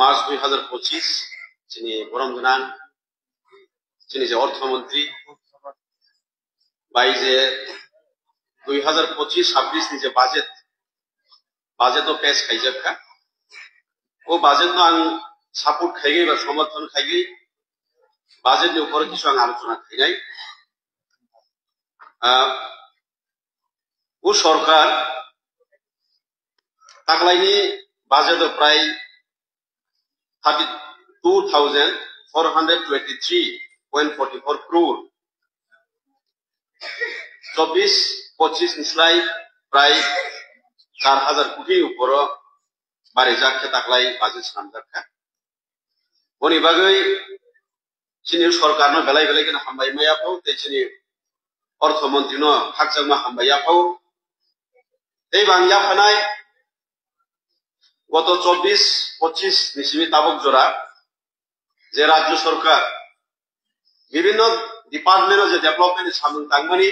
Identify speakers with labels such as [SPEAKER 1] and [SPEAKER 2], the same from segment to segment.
[SPEAKER 1] March 2025 যিনি বরমগোনাং যিনি যে অর্থমন্ত্রী বাই যে 2025-26 ni je budget o pass khaijaka o budget no ang support khaigi ba samarthon khaigi budget ni upore kichu ang alochona khainai o sarkar taklaini budget o pray 32,423.44 crore 24-25 निस्लाय प्राय 4,000 कोटी ऊपर बारे जाके ताकलाई बाजेट सामजाखा बनी बागै चिनि सरकारनो बेलाय बेलाय गना हामबाय मायाफौ ते चिनि अर्थमन्त्रीनो हाकजमा हामबायाफौ ते बांया फनाय गत 24-25 निसिमि ताबक जरा जे राज्य सरकार विभिन्न डिपार्टमेन्टो जे डेभलपमेन्ट सामन तांगमनि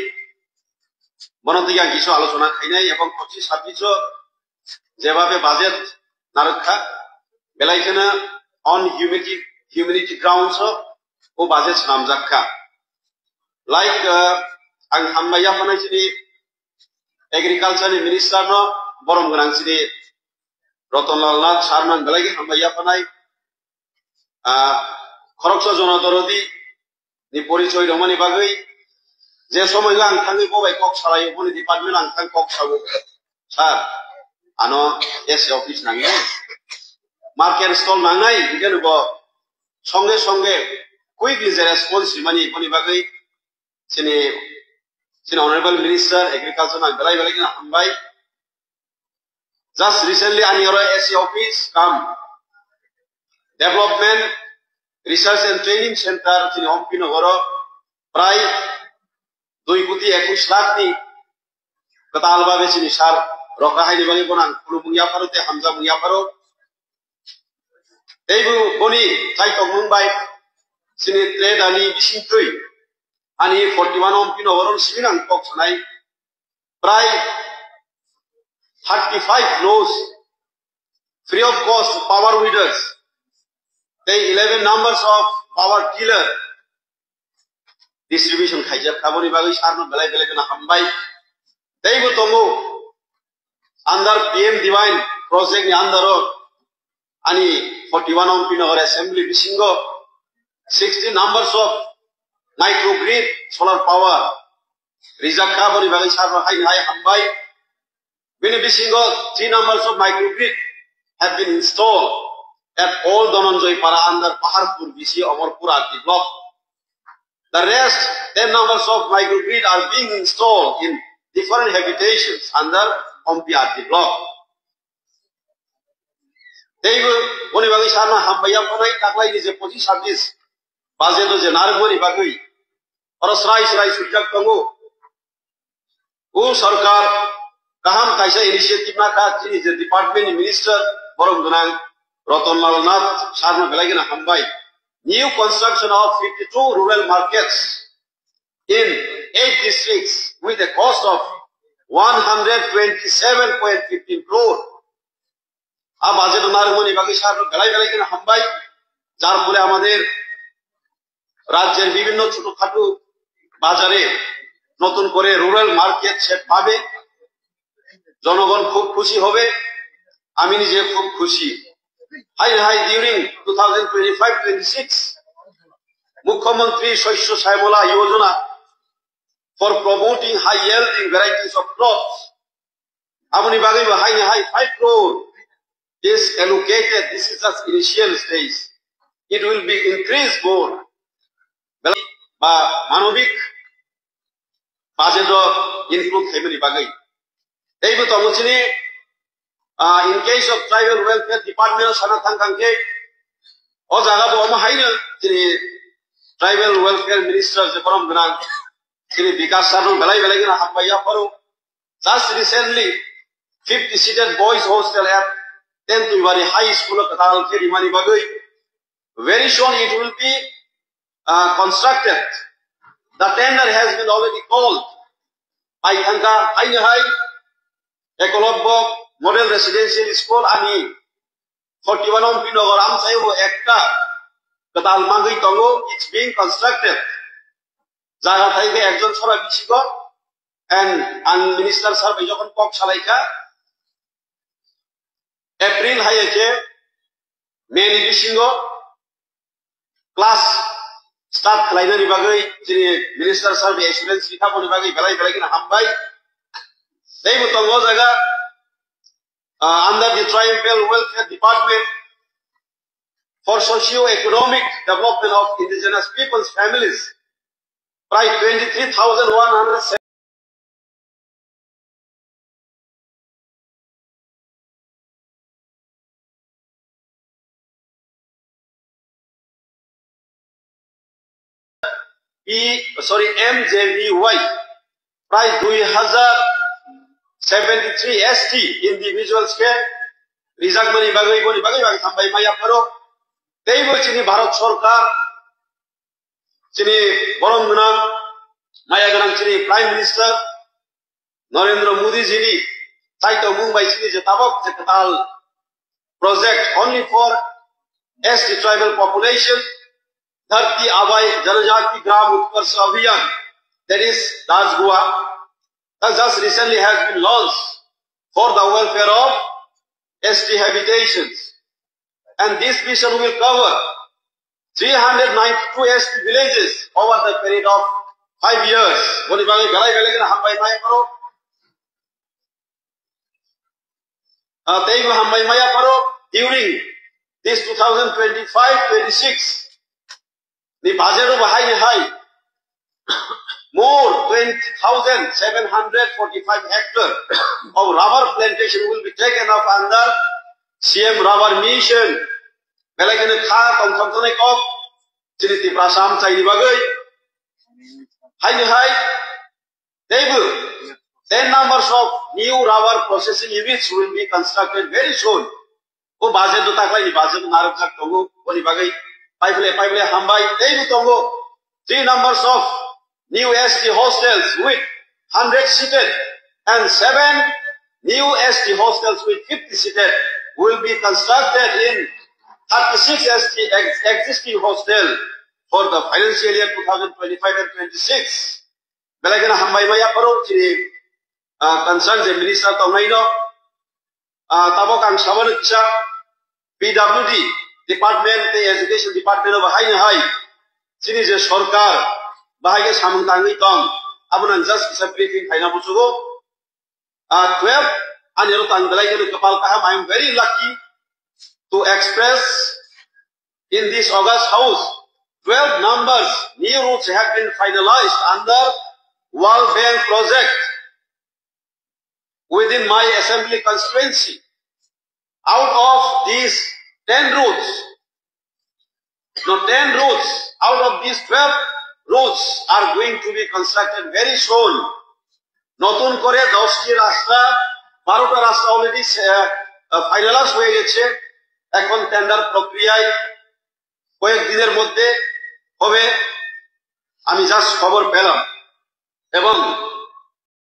[SPEAKER 1] বনদিয়া কিছু আলোচনা খাইনাই এবং 25-26 যেভাবে বাজেট নারখা বেলাইখানে অন হিউম্যানিটি গ্রাউন্ডস ও বাজেট নামজাখা লাইক আং হামবাইয়া ফনাইছিনি এগ্রিকালচারনি মিনিস্টার ন বরমগোনাংছিনি রতনলাল নাথ সারমান বেলাইগে হামবাইয়া ফনাই খরকস জনদরদি नि परिचय रमनि बागै जे समय आं थाङै बबाय कक सालायो बनि डिपार्टमेन्ट आं थां कक साबो सार आनो एस अफिस नांगै मार्केट स्टल नांनाय बिदिनो ब संगे संगे क्विकलि जे रेस्पन्स मानि बनि बागै सिनि ऑनरेबल मिनिस्टर एग्रीकल्चर ना बेलाय बेलाय ना हामबाय जस्ट रिसेंटली आनि अर एस अफिस काम development research and training centre चिनि हम्पी नगर प्राय 2,21 लाख नि कताल बाबे चिनि सार रकाहायनि बागै गोनां खुलुमुंया फारोते हामजा मुंया फारो दैबु बनि जायतो मुंबाइ चिनि ट्रेड आनि बिसिंथुइ आनि 41 हम्पी नगर सिबिनां कक सानाय प्राय 35 laws free of cost power weeders the 11 numbers of power tiller distribution khaijak kaboni bagai sarno belai belai kana hambai deibu tomo under PM divine project ni under ani 41 MP nagar assembly bisingo 60 numbers of microgrid solar power rijak kaboni bagai sarno hai hambai bini bisingo 3 numbers of microgrid have been installed at all Dononjoy Para under Paharpur BC Amarpur RT block. The rest 10 numbers of microgrid are being installed in different habitations under Ompi RT block. They will only bagi sarna hambaya konai taklai ni je 25-26 bazelo je nargoni bagui oro srai sujak tango u sarkar kaham kaisa initiative na ka chini je department minister Boromgónang Ratanlal Nath Sarma Belagina Hambai new construction of 52 rural markets in 8 districts with a cost of 127.15 crore. A budget narmoni bagi Sarma Belagina Hambai যার ফলে আমাদের রাজ্যের বিভিন্ন ছোটখাটো বাজারে নতুন করে rural market set পাবে জনগণ খুব খুশি হবে আমি নিজে খুব খুশি High during 2025-26, Mukhyamantri Shosya Shyamala Yojana for promoting high yielding varieties of crops. Amoni bagai high 5 crore is allocated. This is just initial stage. It will be increased more. Ba manobik budget include family bagai. Deibu tomuchini. In case of tribal welfare department sanatang kangke o jaga bo ma haina chini tribal welfare minister je Boromgónang chini Vikas Sarno belai belai na hambaya paro just recently 50 seated boys hostel at 10th Iwari High School katal ke rimani bagai very soon it will be constructed. The tender has been already called by Anka Hai Ekolobbo Model Residential School ani 41 Pinogor Amsayo Ekta Katal Mangi Tongo, it's being constructed. Zaga Taibe Ekjon Sora Bishiko and Minister Sarbe Jokon Pok Shalaika April Hayeche Many Bishingo class start Klainari Bagai, Minister Sarbe Assurance Vikapon Bagi Balai Balakin Hambai. They would Tongozaga under the Tribal Welfare Department for socio-economic development of indigenous people's families. Right, 23,107. MJVY, price 2073 ST individuals ke rizak mani bagai sampai maya paro teibo chini Bharat Sarkar chini borom gunang maya ganang chini Prime Minister Narendra Modi jini saito Mumbai chini je tabok je katal project only for ST tribal population Dharti Abai Janajati Gram Utkarsh Abhiyan, that is Rajgua, that just recently has been launched for the welfare of ST habitations. And this mission will cover 392 ST villages over the period of 5 years. During this 2025-26, the budget of high more 20,745 hectares of rubber plantation will be taken up under CM Rubber Mission. Belakini khat on something of Chiriti Prasam Chai Bagai. High table 10 numbers of new rubber processing units will be constructed very soon. Ko budget to takla ni budget narak jak tongo boli bagai. Pipeline Hambai, they Tongo, 3 numbers of new ST hostels with 100 seated and 7 new ST hostels with 50 seated will be constructed in 36 ST existing hostel for the financial year 2025 and 26. Belagana Hambai Maya Paro, concerns the Minister Tomaino, Tabokang Savancha, PWD. Department, the Education Department of High, Sini je Sarkar, Bahage Samuntangi Tong, Abunan just a briefing Hainabusugo, 12, and Yerutan Belaganu Kapalkaham. I am very lucky to express in this August House 12 numbers, new routes have been finalized under World Bank project within my assembly constituency. Out of these 10 routes. Now 10 routes out of these 12 routes are going to be constructed very soon. Notun kore 10 rasta, 12 rasta already finalized হয়ে গেছে। এখন tender প্রক্রিয়ায় কয়েকদিনের মধ্যে হবে। আমি just খবর পেলাম এবং